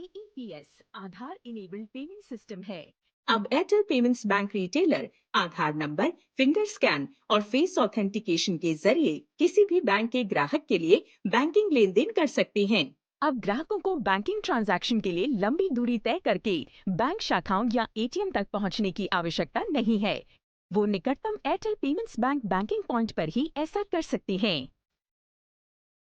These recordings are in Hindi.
AEPS आधार इनेबल्ड पेमेंट सिस्टम है। अब एयरटेल पेमेंट्स बैंक रिटेलर आधार नंबर, फिंगर स्कैन और फेस ऑथेंटिकेशन के जरिए किसी भी बैंक के ग्राहक के लिए बैंकिंग लेन देन कर सकते हैं। अब ग्राहकों को बैंकिंग ट्रांजैक्शन के लिए लंबी दूरी तय करके बैंक शाखाओं या एटीएम तक पहुंचने की आवश्यकता नहीं है। वो निकटतम Airtel payments bank banking point पर ही ऐसा कर सकते हैं।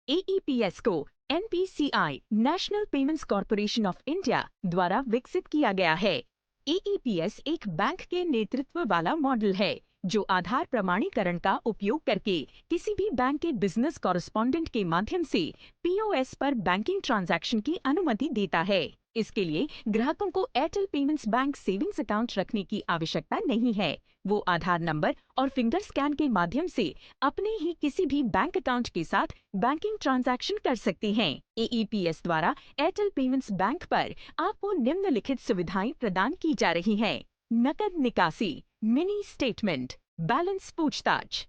AEPS को NPCI national payments corporation of India द्वारा विकसित किया गया है। AEPS एक बैंक के नेतृत्व वाला मॉडल है जो आधार प्रमाणीकरण का उपयोग करके किसी भी बैंक के बिजनेस कॉरेस्पॉन्डेंट के माध्यम से POS पर बैंकिंग ट्रांजैक्शन की अनुमति देता है। इसके लिए ग्राहकों को Airtel payments bank savings account रखने की आवश्यकता नहीं है। वो आधार नंबर और फिंगर स्कैन के माध्यम से अपने ही किसी भी बैंक अकाउंट के साथ बैंकिंग ट्रांजैक्शन कर सकते हैं। AEPS द्वारा एयरटेल पेमेंट्स बैंक पर आपको निम्नलिखित सुविधाएं प्रदान की जा रही हैं: नकद निकासी, मिनी स्टेटमेंट, बैलेंस पूछताछ।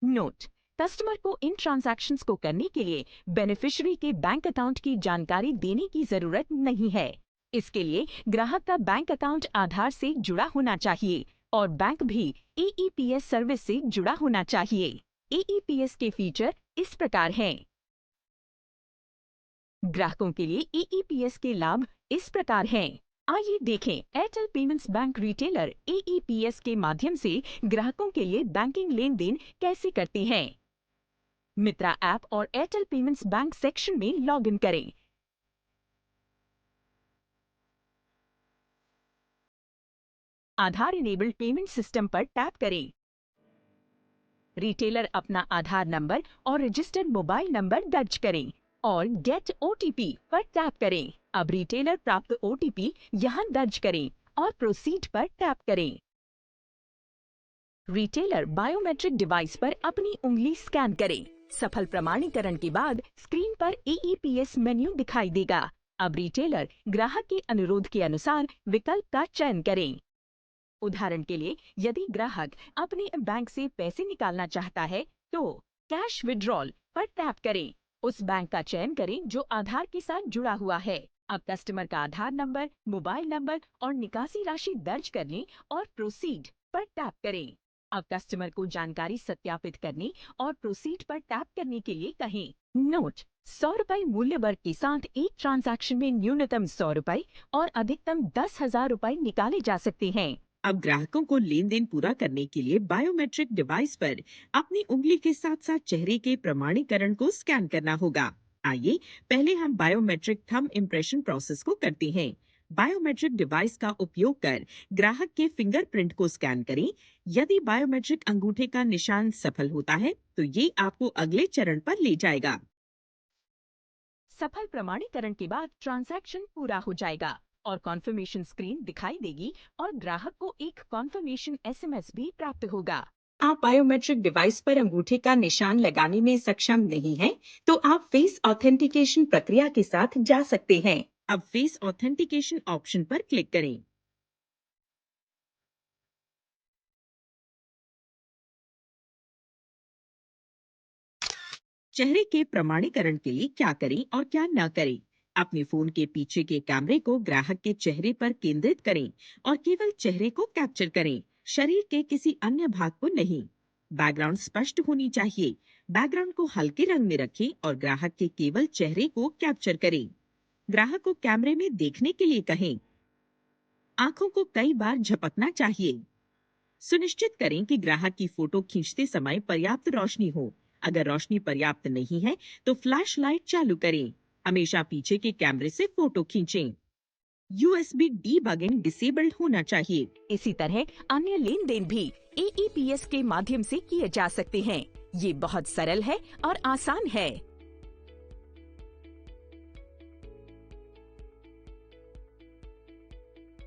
नोट: कस्टमर को इन ट्रांजैक्शंस को करने के लिए बेनिफिशियरी के बैंक अकाउंट की जानकारी देने की जरूरत नहीं है। इसके लिए ग्राहक का बैंक अकाउंट आधार से जुड़ा होना चाहिए और बैंक भी AEPS सर्विस से जुड़ा होना चाहिए। AEPS के फीचर इस प्रकार हैं। ग्राहकों के लिए AEPS के लाभ इस प्रकार हैं। आइए देखें Airtel payments bank retailer AEPS के माध्यम से ग्राहकों के लिए बैंकिंग लेन देन कैसे करते हैं। मित्रा ऐप और एयरटेल पेमेंट्स बैंक सेक्शन में लॉग इन करें। आधार इनेबल्ड पेमेंट सिस्टम पर टैप करें। रिटेलर अपना आधार नंबर और रजिस्टर्ड मोबाइल नंबर दर्ज करें और गेट OTP पर टैप करें। अब रिटेलर प्राप्त OTP यहां दर्ज करें और प्रोसीड पर टैप करें। रिटेलर बायोमेट्रिक डिवाइस पर अपनी उंगली स्कैन करें। सफल प्रमाणीकरण के बाद स्क्रीन पर AEPS मेन्यू दिखाई देगा। अब रिटेलर ग्राहक के अनुरोध के अनुसार विकल्प का चयन करें। उदाहरण के लिए, यदि ग्राहक अपने बैंक से पैसे निकालना चाहता है तो कैश विड्रॉल पर टैप करें। उस बैंक का चयन करें जो आधार के साथ जुड़ा हुआ है। अब कस्टमर का आधार नंबर, मोबाइल नंबर और निकासी राशि दर्ज करने और प्रोसीड पर टैप करें। अब कस्टमर को जानकारी सत्यापित करने और प्रोसीड पर टैप करने के लिए कहें। नोट: 100 रुपए मूल्य वर्ग के साथ एक ट्रांजैक्शन में न्यूनतम 100 रुपए और अधिकतम 10,000 रुपए निकाले जा सकते हैं। अब ग्राहकों को लेन देन पूरा करने के लिए बायोमेट्रिक डिवाइस पर अपनी उंगली के साथ साथ चेहरे के प्रमाणीकरण को स्कैन करना होगा। आइए पहले हम बायोमेट्रिक थंब इम्प्रेशन प्रोसेस को करते हैं। बायोमेट्रिक डिवाइस का उपयोग कर ग्राहक के फिंगरप्रिंट को स्कैन करें। यदि बायोमेट्रिक अंगूठे का निशान सफल होता है तो ये आपको अगले चरण पर ले जाएगा। सफल प्रमाणीकरण के बाद ट्रांजैक्शन पूरा हो जाएगा और कॉन्फर्मेशन स्क्रीन दिखाई देगी और ग्राहक को एक कॉन्फर्मेशन SMS भी प्राप्त होगा। आप बायोमेट्रिक डिवाइस पर अंगूठे का निशान लगाने में सक्षम नहीं हैं, तो आप फेस ऑथेंटिकेशन प्रक्रिया के साथ जा सकते हैं। अब फेस ऑथेंटिकेशन ऑप्शन पर क्लिक करें। चेहरे के प्रमाणीकरण के लिए क्या करें और क्या न करें। अपने फोन के पीछे के कैमरे को ग्राहक के चेहरे पर केंद्रित करें और केवल चेहरे को कैप्चर करें, शरीर के किसी अन्य भाग को नहीं। बैकग्राउंड स्पष्ट होनी चाहिए। बैकग्राउंड को हल्के रंग में रखें और ग्राहक के केवल चेहरे को कैप्चर करें। ग्राहक को कैमरे में देखने के लिए कहें। आंखों को कई बार झपकना चाहिए। सुनिश्चित करें कि ग्राहक की फोटो खींचते समय पर्याप्त रोशनी हो। अगर रोशनी पर्याप्त नहीं है तो फ्लैश लाइट चालू करें। हमेशा पीछे के कैमरे से फोटो खींचें। USB डीबगिंग डिसेबल्ड होना चाहिए। इसी तरह अन्य लेन देन भी AEPS के माध्यम से किए जा सकते हैं। ये बहुत सरल है और आसान है।